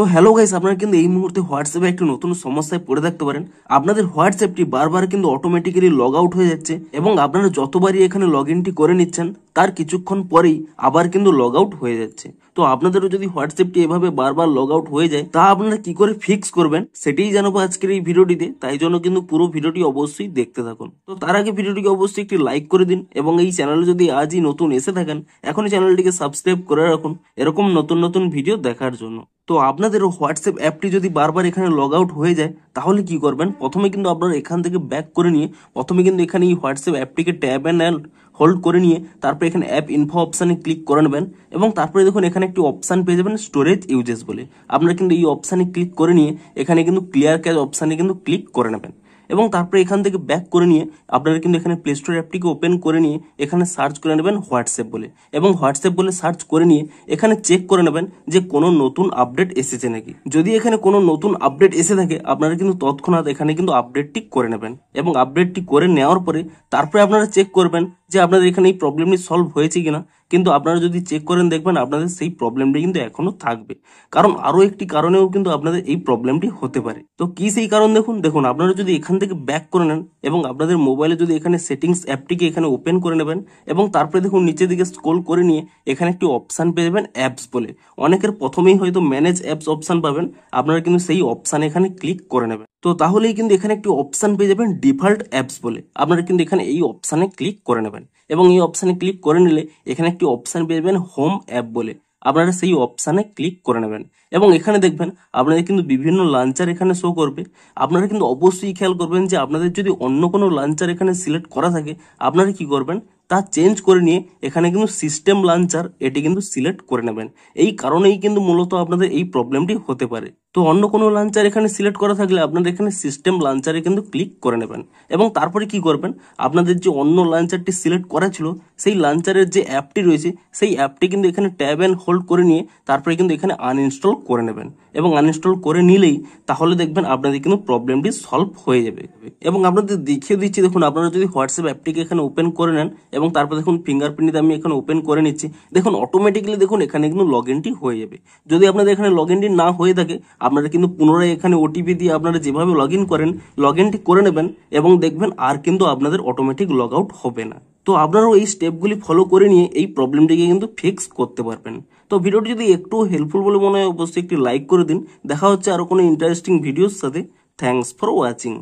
তো hello guys, আপনারা কিন্তু এই মুহূর্তে হোয়াটসঅ্যাপে একটি নতুন সমস্যায় পড়ে থাকতে পারেন। আপনাদের হোয়াটসঅ্যাপটি বারবার কিন্তু অটোমেটিক্যালি লগ আউট হয়ে যাচ্ছে এবং আপনারা যতবারই এখানে লগ ইনটি করে নিচ্ছেন তার কিছুক্ষণ পরেই আবার কিন্তু লগ আউট হয়ে যাচ্ছে। তো আপনাদেরও যদি হোয়াটসঅ্যাপটি এভাবে বারবার লগ আউট হয়ে যায় তা আপনারা কি করে ফিক্স করবেন সেটাই জানাবো আজকের এই ভিডিওটিতে। তাই জন্য কিন্তু পুরো ভিডিওটি অবশ্যই দেখতে থাকুন। তো তার আগে ভিডিওটিকে অবশ্যই একটি লাইক করে দিন এবং এই চ্যানেলে যদি আজই নতুন এসে থাকেন এখনই চ্যানেলটিকে সাবস্ক্রাইব করে রাখুন এরকম নতুন নতুন ভিডিও দেখার জন্য। তো আপনাদের হোয়াটসঅ্যাপ অ্যাপটি যদি বারবার এখানে লগ আউট হয়ে যায় তাহলে কি করবেন, প্রথমে কিন্তু আপনারা এখান থেকে ব্যাক করে নিয়ে প্রথমে কিন্তু এখানে এই হোয়াটসঅ্যাপ অ্যাপটিকে ট্যাব অ্যান্ড হোল্ড করে নিয়ে তারপর এখানে অ্যাপ ইনফো অপশানে ক্লিক করে নেবেন এবং তারপরে দেখুন এখানে একটি অপশান পেয়ে যাবেন স্টোরেজ ইউজেস বলে। আপনারা কিন্তু এই অপশানে ক্লিক করে নিয়ে এখানে কিন্তু ক্লিয়ার ক্যাশ অপশানে কিন্তু ক্লিক করে নেবেন এবং তারপরে এখান থেকে ব্যাক করে নিয়ে আপনারা কিন্তু এখানে প্লে স্টোর অ্যাপটিকে ওপেন করে নিয়ে এখানে সার্চ করে নেবেন হোয়াটসঅ্যাপ বলে এবং হোয়াটসঅ্যাপ বলে সার্চ করে নিয়ে এখানে চেক করে নেবেন যে কোনো নতুন আপডেট এসেছে নাকি। যদি এখানে কোনো নতুন আপডেট এসে থাকে আপনারা কিন্তু তৎক্ষণাৎ এখানে কিন্তু আপডেটটি করে নেবেন এবং আপডেটটি করে নেওয়ার পরে তারপরে আপনারা চেক করবেন যে আপনাদের এখানে এই প্রবলেমটি সলভ হয়েছে কিনা। কিন্তু আপনারা যদি চেক করেন দেখবেন আপনাদের সেই প্রবলেমটি কিন্তু এখনো থাকবে, কারণ আরো একটি কারণেও কিন্তু আপনাদের এই প্রবলেমটি হতে পারে। তো কি সেই কারণ দেখুন আপনারা যদি এখান থেকে ব্যাক করে নেন এবং আপনাদের মোবাইলে যদি এখানে সেটিংস অ্যাপটিকে এখানে ওপেন করে নেবেন এবং তারপরে দেখুন নিচের দিকে স্ক্রল করে নিয়ে এখানে একটি অপশান পেয়ে যাবেন অ্যাপস বলে। অনেকের প্রথমেই হয়তো ম্যানেজ অ্যাপস অপশান পাবেন, আপনারা কিন্তু সেই অপশানে এখানে ক্লিক করে নেবেন। তো তাহলেই কিন্তু এখানে একটি অপশান পেয়ে যাবেন ডিফল্ট অ্যাপস বলে। আপনারা কিন্তু এখানে এই অপশানে ক্লিক করে নেবেন এবং এই অপশানে ক্লিক করে নিলে এখানে একটি অপশান পেয়ে যাবেন হোম অ্যাপ বলে। আপনারা সেই অপশানে ক্লিক করে নেবেন এবং এখানে দেখবেন আপনাদের কিন্তু বিভিন্ন লাঞ্চার এখানে শো করবে। আপনারা কিন্তু অবশ্যই খেয়াল করবেন যে আপনাদের যদি অন্য কোনো লাঞ্চার এখানে সিলেক্ট করা থাকে আপনারা কি করবেন তা চেঞ্জ করে নিয়ে এখানে কিন্তু সিস্টেম লাঞ্চার এটি কিন্তু সিলেক্ট করে নেবেন। এই কারণেই কিন্তু মূলত আপনাদের এই প্রবলেমটি হতে পারে। তো অন্য কোনো লাঞ্চার এখানে সিলেক্ট করা থাকলে আপনারা এখানে সিস্টেম লাঞ্চারে কিন্তু ক্লিক করে নেবেন এবং তারপরে কি করবেন আপনাদের যে অন্য লাঞ্চারটি সিলেক্ট করা ছিল সেই লাঞ্চারের যে অ্যাপটি রয়েছে সেই অ্যাপটি কিন্তু এখানে ট্যাব অ্যান্ড হোল্ড করে নিয়ে তারপরে কিন্তু এখানে আনইনস্টল করে নেবেন এবং আনইনস্টল করে নিলেই তাহলে দেখবেন আপনাদের কিন্তু প্রবলেমটি সলভ হয়ে যাবে। এবং আপনাদের দেখিয়ে দিচ্ছি, দেখুন আপনারা যদি হোয়াটসঅ্যাপ অ্যাপটিকে এখানে ওপেন করে নেন এবং তারপর দেখুন ফিঙ্গারপ্রিন্ট আমি এখানে ওপেন করে নিচ্ছি, দেখুন অটোমেটিক্যালি দেখুন এখানে কিন্তু লগ ইনটি হয়ে যাবে। যদি আপনাদের এখানে লগ ইনটি না হয়ে থাকে আপনারা কিন্তু পুনরায় এখানে ওটিপি দিয়ে আপনারা যেভাবে লগ ইন করেন লগ ইনটি করে নেবেন এবং দেখবেন আর কিন্তু আপনাদের অটোমেটিক লগ আউট হবে না। তো আপনারাও এই স্টেপগুলি ফলো করে নিয়ে এই প্রবলেমটিকে কিন্তু ফিক্স করতে পারবেন। তো ভিডিওটি যদি একটু হেল্পফুল বলে মনে হয় অবশ্যই একটি লাইক করে দিন। দেখা হচ্ছে আরো কোনো ইন্টারেস্টিং ভিডিওর সাথে। Thanks for watching.